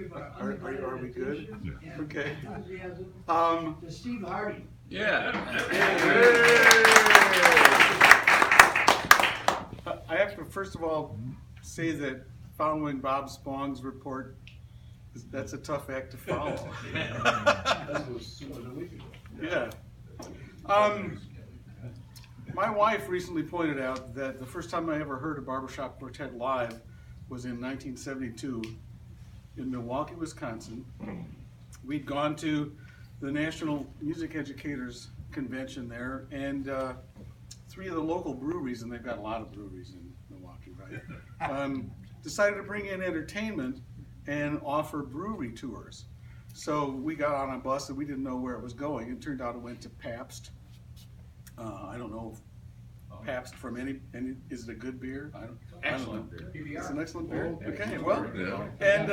Are we good? Yeah. Okay. Steve Hardy. Yeah. I have to first of all say that following Bob Spong's report, that's a tough act to follow. That was a week ago. Yeah. My wife recently pointed out that the first time I ever heard a barbershop quartet live was in 1972 in Milwaukee, Wisconsin. We'd gone to the National Music Educators Convention there, and three of the local breweries, and they've got a lot of breweries in Milwaukee, right? Decided to bring in entertainment and offer brewery tours. So we got on a bus and we didn't know where it was going. It turned out it went to Pabst. I don't know if Pabst from any is it a good beer? I don't Excellent know. beer. It's an excellent beer. Okay, well, Yeah. and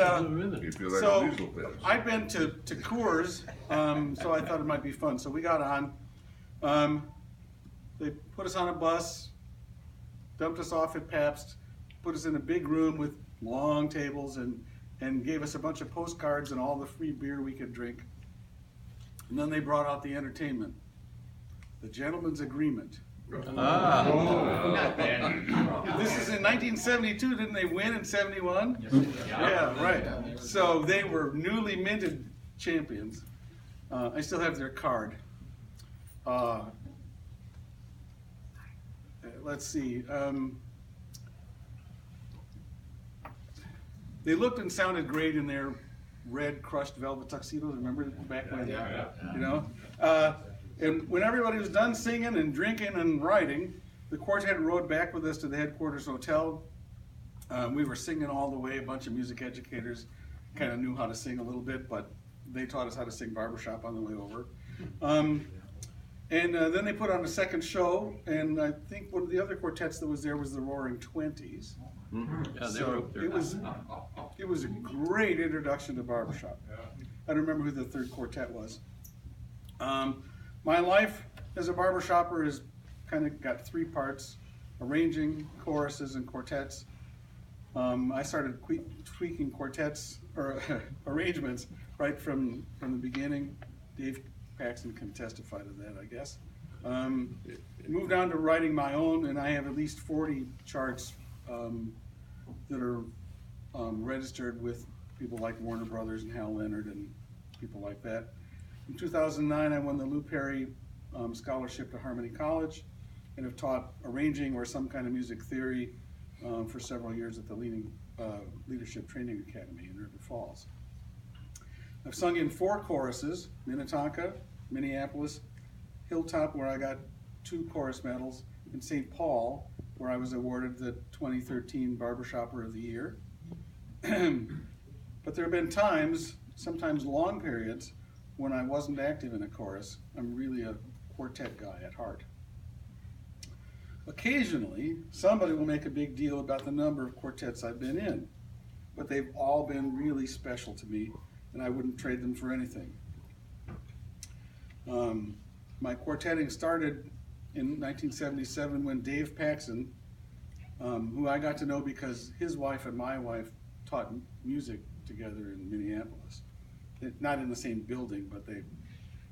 You feel like so a diesel pit. I'd been to Coors, so I thought it might be fun. So we got on. They put us on a bus, dumped us off at Pabst, put us in a big room with long tables, and gave us a bunch of postcards and all the free beer we could drink. And then they brought out the entertainment, the gentleman's agreement. Not bad. This is in 1972, didn't they win in 71? Yeah, right. So they were newly minted champions. I still have their card. Let's see. They looked and sounded great in their red crushed velvet tuxedos. Remember back when? You know. And when everybody was done singing and drinking and writing, the quartet rode back with us to the headquarters hotel. We were singing all the way. A bunch of music educators kind of knew how to sing a little bit, but they taught us how to sing Barbershop on the way over. And then they put on a second show, and I think one of the other quartets that was there was the Roaring Twenties. Yeah, they were So up there. it was a great introduction to Barbershop. I don't remember who the third quartet was. My life as a barbershopper has kind of got three parts: arranging, choruses, and quartets. I started tweaking quartets or arrangements right from the beginning. Dave Paxton can testify to that, I guess. Moved on to writing my own, and I have at least 40 charts that are registered with people like Warner Brothers and Hal Leonard and people like that. In 2009, I won the Lou Perry Scholarship to Harmony College and have taught arranging or some kind of music theory for several years at the Leadership Training Academy in River Falls. I've sung in 4 choruses: Minnetonka, Minneapolis, Hilltop, where I got 2 chorus medals, and St. Paul, where I was awarded the 2013 Barbershopper of the Year. But there have been times, sometimes long periods, when I wasn't active in a chorus. I'm really a quartet guy at heart. Occasionally, somebody will make a big deal about the number of quartets I've been in, but they've all been really special to me, and I wouldn't trade them for anything. My quartetting started in 1977 when Dave Paxton, who I got to know because his wife and my wife taught music together in Minneapolis. Not in the same building, but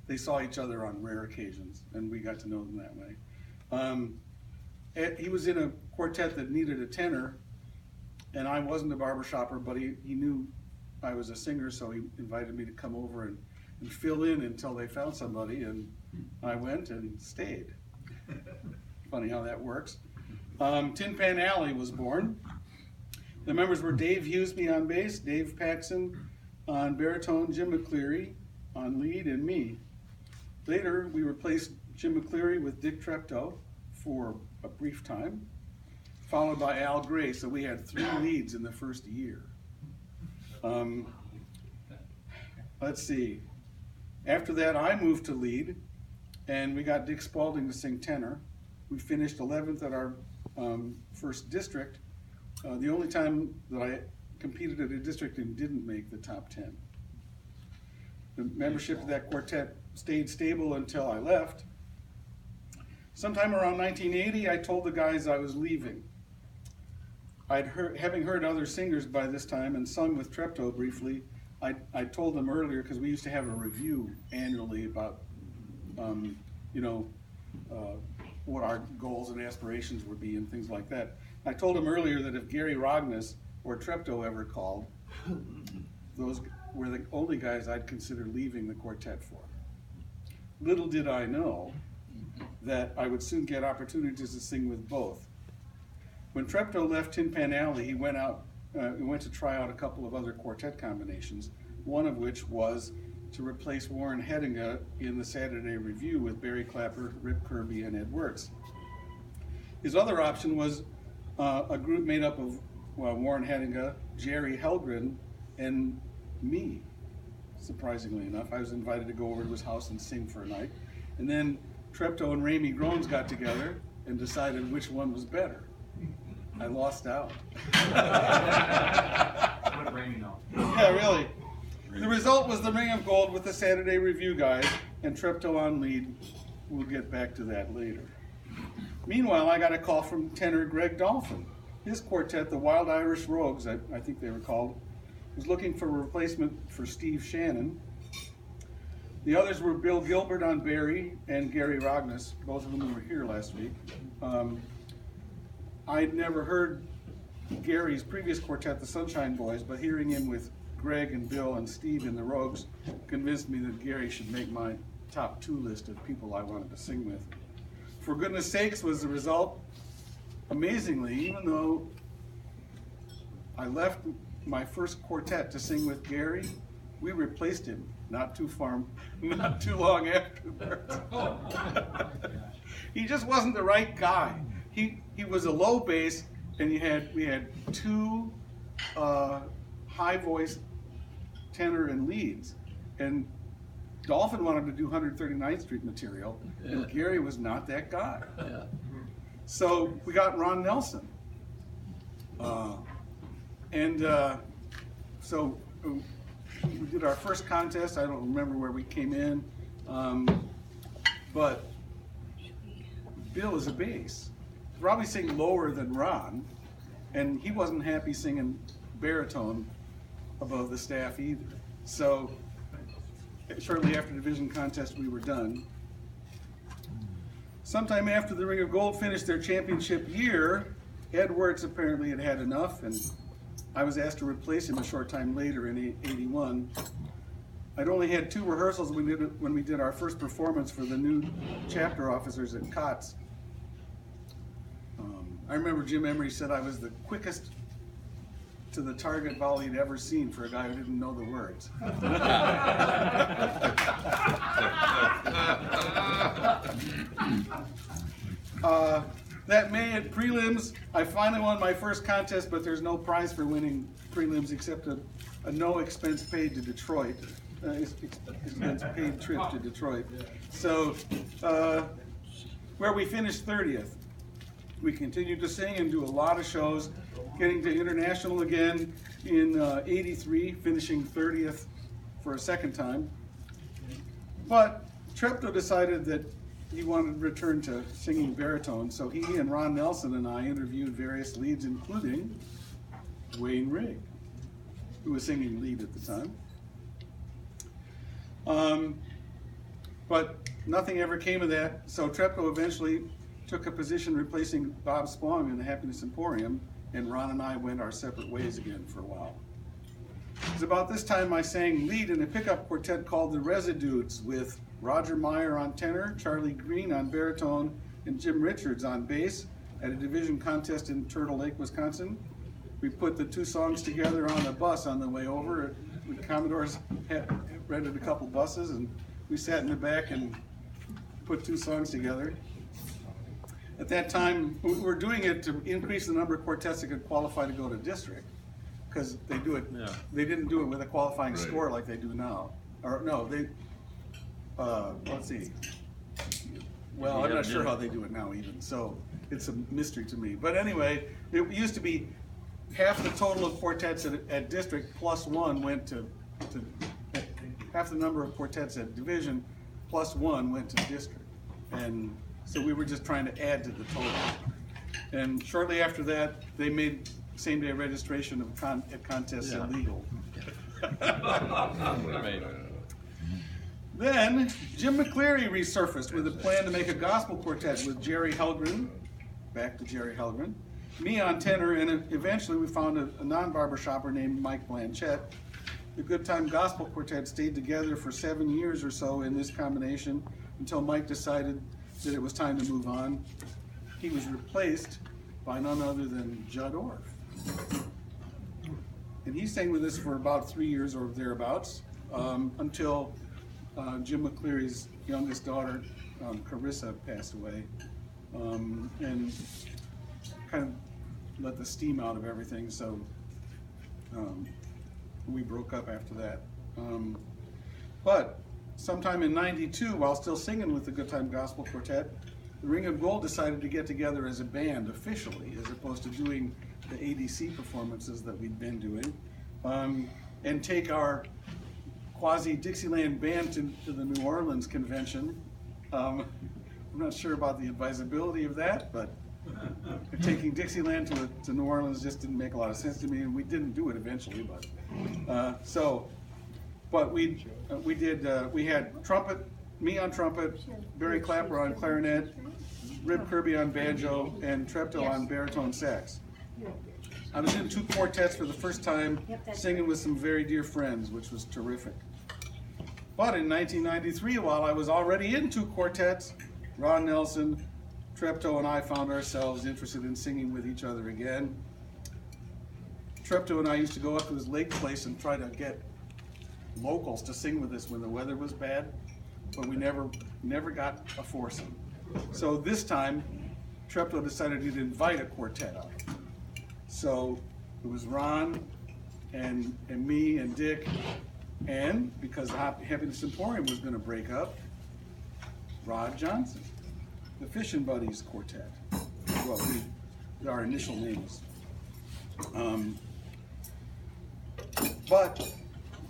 they saw each other on rare occasions, and we got to know them that way. He was in a quartet that needed a tenor, and I wasn't a barbershopper, but he knew I was a singer, so he invited me to come over and fill in until they found somebody, and I went and stayed. Funny how that works. Tin Pan Alley was born. The members were Dave Hughesby on bass, Dave Paxton on baritone, Jim McCleary on lead, and me. Later, we replaced Jim McCleary with Dick Treptow for a brief time, followed by Al Gray, so we had 3 leads in the first year. Let's see. After that, I moved to lead, and we got Dick Spaulding to sing tenor. We finished 11th at our first district, the only time that I competed at a district and didn't make the top 10. The membership of that quartet stayed stable until I left. Sometime around 1980, I told the guys I was leaving. Having heard other singers by this time and sung with Treptow briefly, I told them earlier, because we used to have a review annually about, you know, what our goals and aspirations would be and things like that. I told them earlier that if Gary Rognes or Treptow ever called, those were the only guys I'd consider leaving the quartet for. Little did I know that I would soon get opportunities to sing with both. When Treptow left Tin Pan Alley, he went to try out a couple of other quartet combinations, one of which was to replace Warren Headinga in the Saturday Review with Barry Clapper, Rip Kirby, and Ed Wertz. His other option was a group made up of Warren Headinga, Jerry Helgren, and me. Surprisingly enough, I was invited to go over to his house and sing for a night. And then Treptow and Ramey Groans got together and decided which one was better. I lost out. What Ramey know? Yeah, really. The result was the Ring of Gold with the Saturday Review guys and Treptow on lead. We'll get back to that later. Meanwhile, I got a call from tenor Greg Dolphin. His quartet, the Wild Irish Rogues, I think they were called, was looking for a replacement for Steve Shannon. The others were Bill Gilbert on Barry and Gary Rognes, both of them were here last week. I'd never heard Gary's previous quartet, the Sunshine Boys, but hearing him with Greg and Bill and Steve in the Rogues convinced me that Gary should make my top 2 list of people I wanted to sing with. For Goodness Sakes was the result. Amazingly, even though I left my first quartet to sing with Gary, we replaced him not too long afterwards. He just wasn't the right guy. He was a low bass, and we had 2 high voice tenor and leads, and Dolphin wanted to do 139th Street material, and Gary was not that guy. Yeah. So we got Ron Nelson. So we did our first contest. I don't remember where we came in, but Bill is a bass. Probably sing lower than Ron, and he wasn't happy singing baritone above the staff either. So shortly after the division contest, we were done. Sometime after the Ring of Gold finished their championship year, Ed Wertz apparently had had enough, and I was asked to replace him a short time later in '81. I'd only had 2 rehearsals when we did our first performance for the new chapter officers at COTS. I remember Jim Emery said I was the quickest to the target volley he'd ever seen for a guy who didn't know the words. That May at prelims, I finally won my first contest, but there's no prize for winning prelims except a no expense paid to Detroit. Expense paid trip to Detroit. So, where we finished 30th. We continued to sing and do a lot of shows, getting to international again in '83, finishing 30th for a second time. But Treptow decided that he wanted to return to singing baritone, so he and Ron Nelson and I interviewed various leads, including Wayne Rigg, who was singing lead at the time. But nothing ever came of that, so Treptow eventually took a position replacing Bob Spong in the Happiness Emporium, and Ron and I went our separate ways again for a while. It was about this time I sang lead in a pickup quartet called the Residues with Roger Meyer on tenor, Charlie Green on baritone, and Jim Richards on bass at a division contest in Turtle Lake, Wisconsin. We put the 2 songs together on a bus on the way over. The Commodores had rented a couple buses, and we sat in the back and put 2 songs together. At that time, we were doing it to increase the number of quartets that could qualify to go to district, because they do it. Yeah. They didn't do it with a qualifying score like they do now. Or no, they. Let's see. Well, I'm not sure how they do it now even, so it's a mystery to me. But anyway, it used to be half the total of quartets at district plus 1 went to half the number of quartets at division plus 1 went to district, and so we were just trying to add to the total. And shortly after that, they made same-day registration of at contests illegal. Then Jim McCleary resurfaced with a plan to make a gospel quartet with Jerry Helgren, back to Jerry Helgren, me on tenor, and eventually we found a non-barbershopper named Mike Blanchett. The Good Time Gospel Quartet stayed together for 7 years or so in this combination until Mike decided that it was time to move on. He was replaced by none other than Judd Orff. And he sang with us for about 3 years or thereabouts, until Jim McCleary's youngest daughter, Carissa, passed away, and kind of let the steam out of everything, so we broke up after that. But sometime in '92, while still singing with the Good Time Gospel Quartet, the Ring of Gold decided to get together as a band officially, as opposed to doing the ADC performances that we'd been doing, and take our quasi-Dixieland band to the New Orleans convention. I'm not sure about the advisability of that, but taking Dixieland to New Orleans just didn't make a lot of sense to me, and we didn't do it eventually. But we had trumpet, me on trumpet, Barry Clapper on clarinet, Rib Kirby on banjo, and Treptow on baritone sax. I was in 2 quartets for the first time, singing with some very dear friends, which was terrific. But in 1993, while I was already in 2 quartets, Ron Nelson, Treptow, and I found ourselves interested in singing with each other again. Treptow and I used to go up to his lake place and try to get locals to sing with us when the weather was bad, but we never got a foursome. So this time, Treptow decided he'd invite a quartet up. So it was Ron and me and Dick, and because the Happiness Emporium was going to break up, Rod Johnson, the Fishin' Buddies Quartet. Well, our initial names. But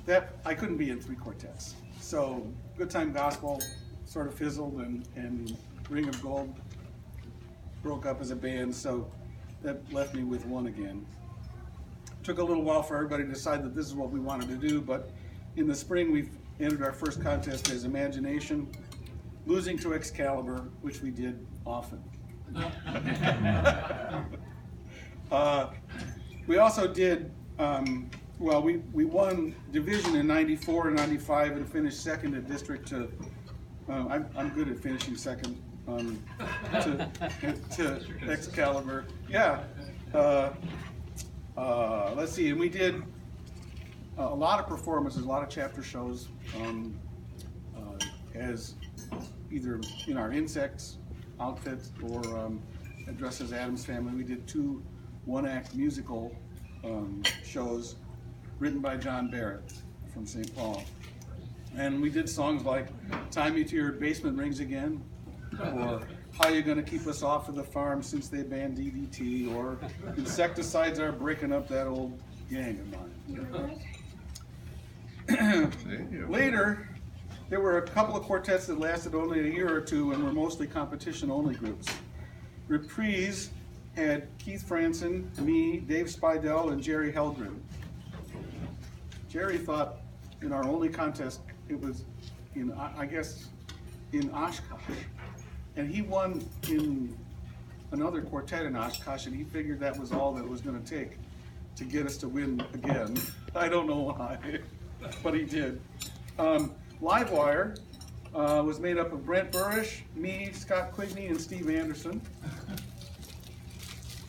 that I couldn't be in 3 quartets. So Good Time Gospel sort of fizzled, and Ring of Gold broke up as a band, so that left me with 1 again. Took a little while for everybody to decide that this is what we wanted to do, but in the spring we entered our first contest as Imagination, losing to Excalibur, which we did often. We also did, well, we won division in '94 and '95 and finished second at district to, I'm good at finishing second, to Excalibur. Yeah. Let's see, and we did a lot of performances, a lot of chapter shows, as either in our insects outfits or dressed as Addams Family. We did 2 one-act musical shows written by John Barrett from St. Paul. And we did songs like Tie Me to Your Basement Rings Again, or How You Gonna Keep Us Off of the Farm Since They Banned DDT, or Insecticides Are Breaking Up That Old Gang of Mine. Later, there were a couple of quartets that lasted only a year or 2 and were mostly competition-only groups. Reprise had Keith Franson, me, Dave Spidell, and Jerry Helgren. Jerry thought in our only contest, it was in, I guess, in Oshkosh. And he won in another quartet in Oshkosh, and he figured that was all that it was going to take to get us to win again. I don't know why, but he did. Livewire was made up of Brent Burrish, me, Scott Quigney, and Steve Anderson.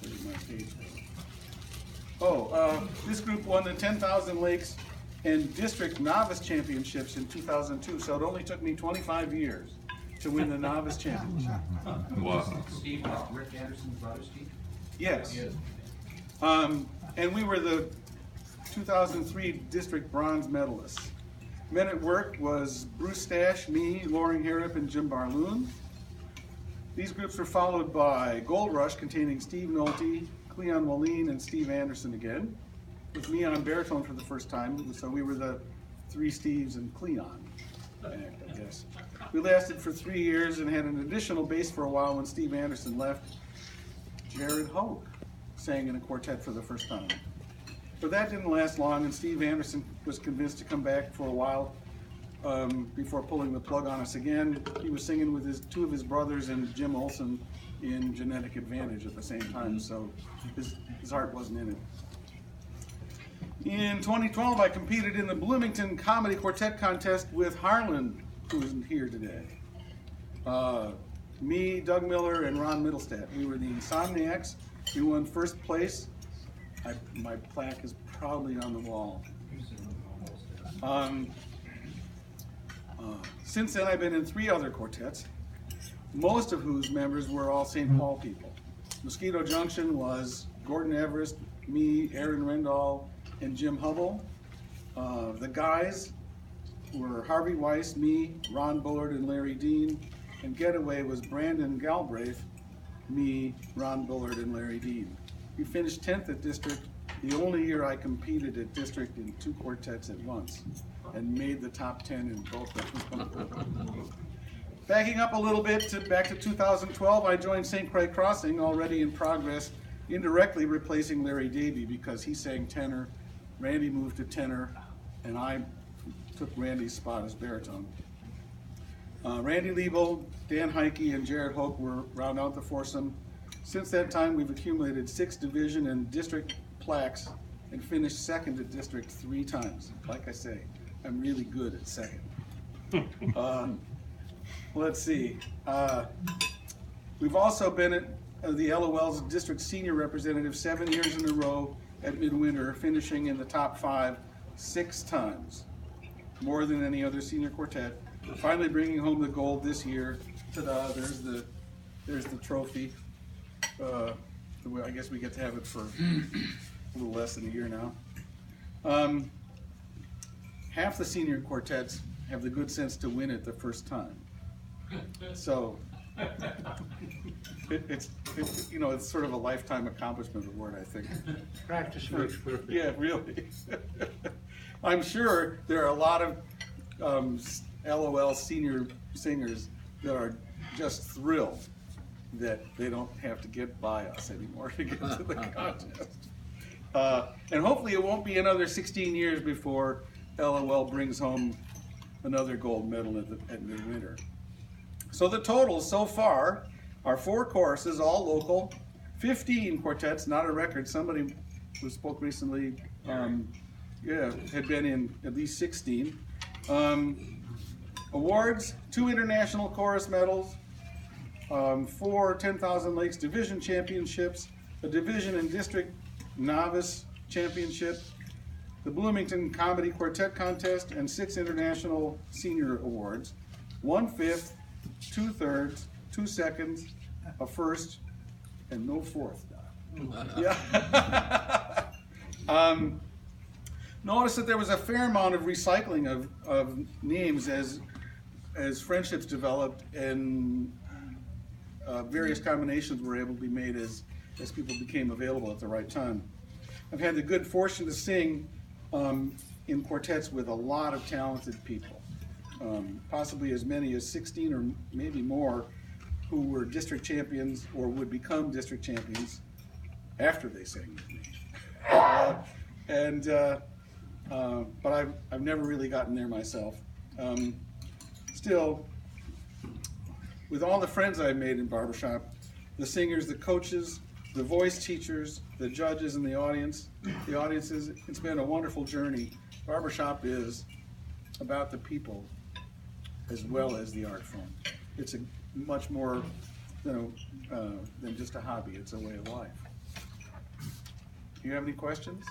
Where's my page? Oh, this group won the 10,000 Lakes and District Novice Championships in 2002, so it only took me 25 years to win the Novice Championship. Wow. Steve, Rick Anderson's brother, Steve? Yes. And we were the 2003 District Bronze medalists. Men at Work was Bruce Stash, me, Loring Harrop, and Jim Barloon. These groups were followed by Gold Rush, containing Steve Nolte, Cleon Moline, and Steve Anderson again, with me on baritone for the first time, so we were the 3 Steves and Cleon act, I guess. We lasted for 3 years and had an additional bass for a while when Steve Anderson left. Jared Hoke sang in a quartet for the first time. But that didn't last long, and Steve Anderson was convinced to come back for a while before pulling the plug on us again. He was singing with two of his brothers and Jim Olson in Genetic Advantage at the same time, so his heart wasn't in it. In 2012, I competed in the Bloomington Comedy Quartet Contest with Harlan, who isn't here today. Me, Doug Miller, and Ron Middlestadt. We were the Insomniacs. We won first place. My plaque is probably on the wall. Since then, I've been in 3 other quartets, most of whose members were all St. Paul people. Mosquito Junction was Gordon Everest, me, Aaron Rendall, and Jim Hubble. The guys were Harvey Weiss, me, Ron Bullard, and Larry Dean. And Getaway was Brandon Galbraith, me, Ron Bullard, and Larry Dean. We finished 10th at district, the only year I competed at district in 2 quartets at once, and made the top 10 in both of them. Backing up a little bit back to 2012, I joined St. Croix Crossing, already in progress, indirectly replacing Larry Davey because he sang tenor, Randy moved to tenor, and I took Randy's spot as baritone. Randy Liebel, Dan Heike, and Jared Hoke were round out the foursome. Since that time, we've accumulated 6 division and district plaques and finished second at district 3 times. Like I say, I'm really good at second. Let's see. We've also been at the LOL's district senior representative 7 years in a row at Midwinter, finishing in the top 5 6 times, more than any other senior quartet. Finally bringing home the gold this year. Ta-da, there's the trophy. I guess we get to have it for a little less than a year now. Half the senior quartets have the good sense to win it the first time. So it's sort of a lifetime accomplishment award, I think. Practice makes perfect. Yeah, really. I'm sure there are a lot of LOL senior singers that are just thrilled that they don't have to get by us anymore to get to the contest. And hopefully it won't be another 16 years before LOL brings home another gold medal at Midwinter. So the totals so far are 4 choruses, all local, 15 quartets, not a record. Somebody who spoke recently had been in at least 16. Awards, 2 international chorus medals, 4 10,000 Lakes Division Championships, a Division and District Novice Championship, the Bloomington Comedy Quartet Contest, and 6 international senior awards, 1 5th, 2 3rds, 2 seconds, a first, and no fourth. Yeah. Notice that there was a fair amount of recycling of names as friendships developed and various combinations were able to be made as people became available at the right time. I've had the good fortune to sing in quartets with a lot of talented people, possibly as many as 16 or maybe more who were district champions or would become district champions after they sang with me. But I've never really gotten there myself. Still, with all the friends I've made in Barbershop, the singers, the coaches, the voice teachers, the judges, and the audiences, it's been a wonderful journey. Barbershop is about the people as well as the art form. It's a much more than just a hobby. It's a way of life. Do you have any questions?